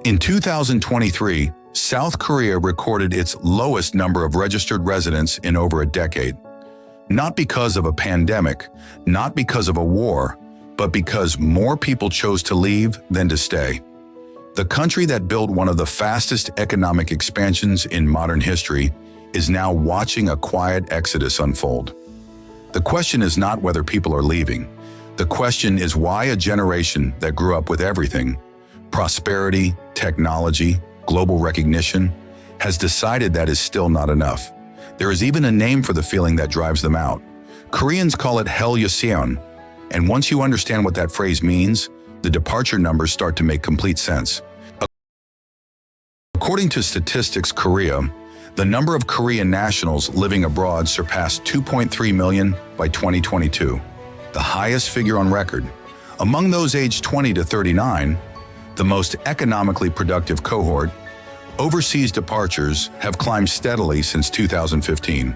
In 2023, South Korea recorded its lowest number of registered residents in over a decade. Not because of a pandemic, not because of a war, but because more people chose to leave than to stay. The country that built one of the fastest economic expansions in modern history is now watching a quiet exodus unfold. The question is not whether people are leaving. The question is why a generation that grew up with everything, prosperity, technology, global recognition, has decided that is still not enough. There is even a name for the feeling that drives them out. Koreans call it Joseon, and once you understand what that phrase means, the departure numbers start to make complete sense. According to Statistics Korea, the number of Korean nationals living abroad surpassed 2.3 million by 2022, the highest figure on record. Among those aged 20 to 39, the most economically productive cohort, overseas departures have climbed steadily since 2015.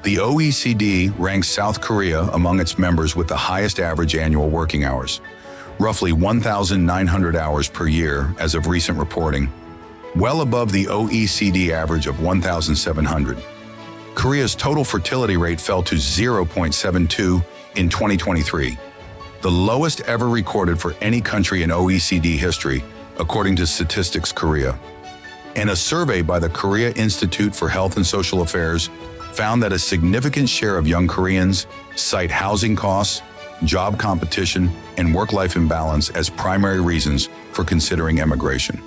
The OECD ranks South Korea among its members with the highest average annual working hours, roughly 1,900 hours per year as of recent reporting, well above the OECD average of 1,700. Korea's total fertility rate fell to 0.72 in 2023, the lowest ever recorded for any country in OECD history, according to Statistics Korea. And a survey by the Korea Institute for Health and Social Affairs found that a significant share of young Koreans cite housing costs, job competition, and work-life imbalance as primary reasons for considering emigration.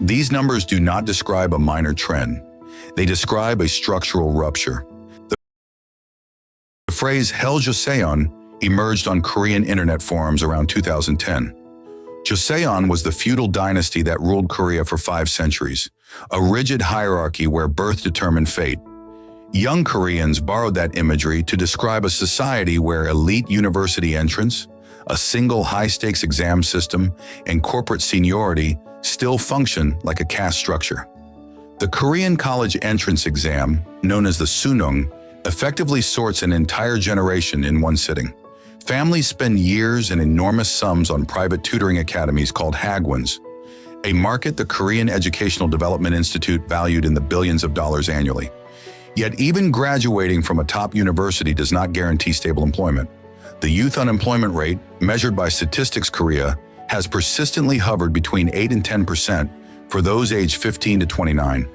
These numbers do not describe a minor trend. They describe a structural rupture. The phrase Joseon emerged on Korean internet forums around 2010. Joseon was the feudal dynasty that ruled Korea for 5 centuries, a rigid hierarchy where birth determined fate. Young Koreans borrowed that imagery to describe a society where elite university entrance, a single high-stakes exam system, and corporate seniority still function like a caste structure. The Korean college entrance exam, known as the Sunung, effectively sorts an entire generation in one sitting. Families spend years and enormous sums on private tutoring academies called hagwons, a market the Korean Educational Development Institute valued in the billions of dollars annually. Yet even graduating from a top university does not guarantee stable employment. The youth unemployment rate, measured by Statistics Korea, has persistently hovered between 8 and 10% for those aged 15 to 29,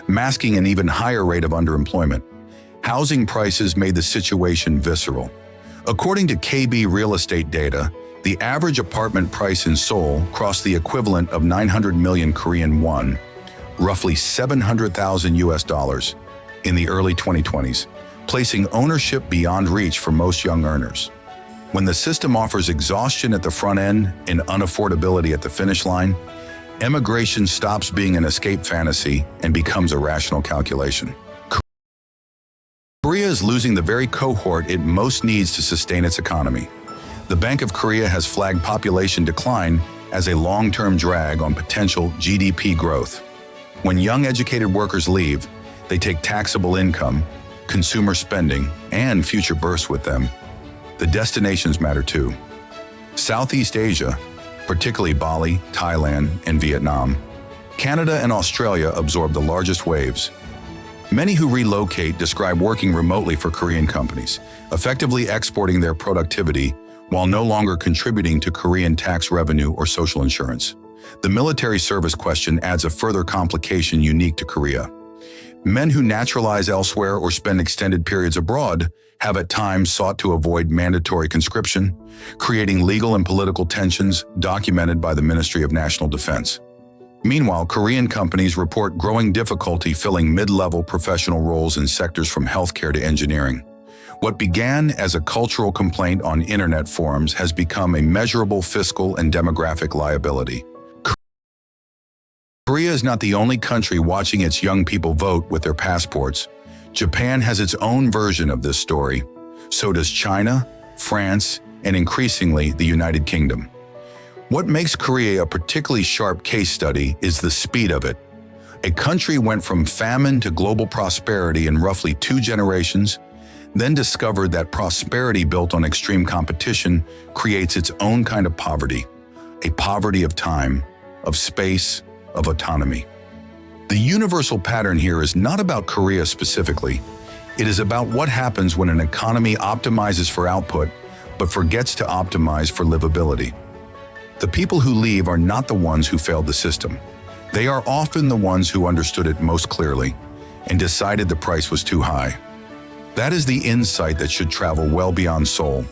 masking an even higher rate of underemployment. Housing prices made the situation visceral. According to KB real estate data, the average apartment price in Seoul crossed the equivalent of 900 million Korean won, roughly $700,000 in the early 2020s, placing ownership beyond reach for most young earners. When the system offers exhaustion at the front end and unaffordability at the finish line, emigration stops being an escape fantasy and becomes a rational calculation. Korea is losing the very cohort it most needs to sustain its economy. The Bank of Korea has flagged population decline as a long-term drag on potential GDP growth. When young educated workers leave, they take taxable income, consumer spending, and future births with them. The destinations matter too. Southeast Asia, particularly Bali, Thailand, and Vietnam, Canada and Australia absorb the largest waves. Many who relocate describe working remotely for Korean companies, effectively exporting their productivity while no longer contributing to Korean tax revenue or social insurance. The military service question adds a further complication unique to Korea. Men who naturalize elsewhere or spend extended periods abroad have at times sought to avoid mandatory conscription, creating legal and political tensions documented by the Ministry of National Defense. Meanwhile, Korean companies report growing difficulty filling mid-level professional roles in sectors from healthcare to engineering. What began as a cultural complaint on internet forums has become a measurable fiscal and demographic liability. Korea is not the only country watching its young people vote with their passports. Japan has its own version of this story. So does China, France, and increasingly the United Kingdom. What makes Korea a particularly sharp case study is the speed of it. A country went from famine to global prosperity in roughly 2 generations, then discovered that prosperity built on extreme competition creates its own kind of poverty, a poverty of time, of space, of autonomy. The universal pattern here is not about Korea specifically. It is about what happens when an economy optimizes for output but forgets to optimize for livability. The people who leave are not the ones who failed the system. They are often the ones who understood it most clearly and decided the price was too high. That is the insight that should travel well beyond Seoul.